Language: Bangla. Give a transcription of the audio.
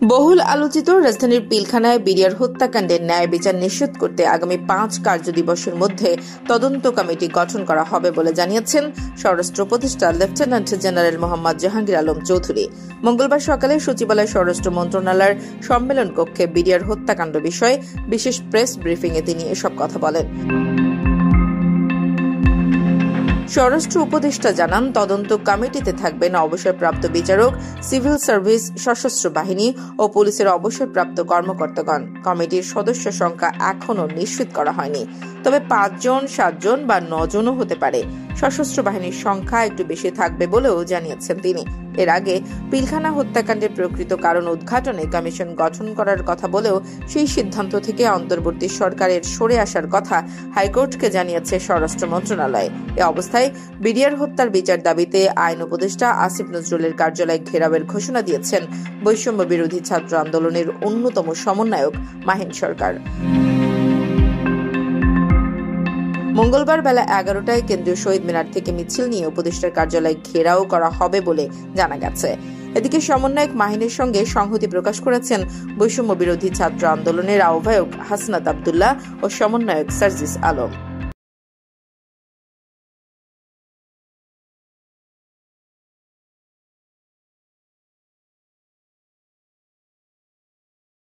বহুল আলোচিত রাজধানীর পিলখানায় বিডিআর হত্যাকাণ্ডের ন্যায় বিচার নিশ্চিত করতে আগামী 5 কার্যদিবসের মধ্যে তদন্ত কমিটি গঠন করা হবে বলে জানিয়েছেন স্বরাষ্ট্র উপদেষ্টা লেফটেন্যান্ট জেনারেল মোহাম্মদ জাহাঙ্গীর আলম চৌধুরী। মঙ্গলবার সকালে সচিবালয় স্বরাষ্ট্র মন্ত্রণালয়ের সম্মেলন কক্ষে বিডিআর হত্যাকাণ্ড বিষয়ে বিশেষ প্রেস ব্রিফিংয়ে তিনি এসব কথা বলেন। স্বরাষ্ট্র উপদেষ্টা জানান, তদন্ত কমিটিতে থাকবেন অবসরপ্রাপ্ত বিচারক, সিভিল সার্ভিস, সশস্ত্র বাহিনী ও পুলিশের অবসরপ্রাপ্ত কর্মকর্তাগণ। কমিটির সদস্য সংখ্যা এখনও নিশ্চিত করা হয়নি, তবে 5 জন, 7 জন বা 9 জনও হতে পারে। সশস্ত্র বাহিনীর সংখ্যা একটু বেশি থাকবে বলেও জানিয়েছেন তিনি। এর আগে পিলখানা হত্যাকাণ্ডের প্রকৃত কারণ উদ্ঘাটনে কমিশন গঠন করার কথা বলেও সেই সিদ্ধান্ত থেকে অন্তর্বর্তী সরকারের সরে আসার কথা হাইকোর্টকে জানিয়েছে স্বরাষ্ট্র মন্ত্রণালয়। এ অবস্থায় বিডিআর হত্যার বিচার দাবিতে আইন উপদেষ্টা আসিফ নজরুলের কার্যালয় ঘেরাওয়ের ঘোষণা দিয়েছেন বৈষম্য বিরোধী ছাত্র আন্দোলনের অন্যতম সমন্বয়ক মাহিন সরকার। মঙ্গলবার বেলা 11টায় কেন্দ্রীয় শহীদ মিনার থেকে মিছিল নিয়ে উপদেষ্টার কার্যালয় ঘেরাও করা হবে বলে জানা গেছে। এদিকে সমন্বয়ক মাহিনের সঙ্গে সংহতি প্রকাশ করেছেন বৈষম্য বিরোধী ছাত্র আন্দোলনের আহ্বায়ক হাসনাত আব্দুল্লাহ ও সমন্বয়ক সার্জিস আলম।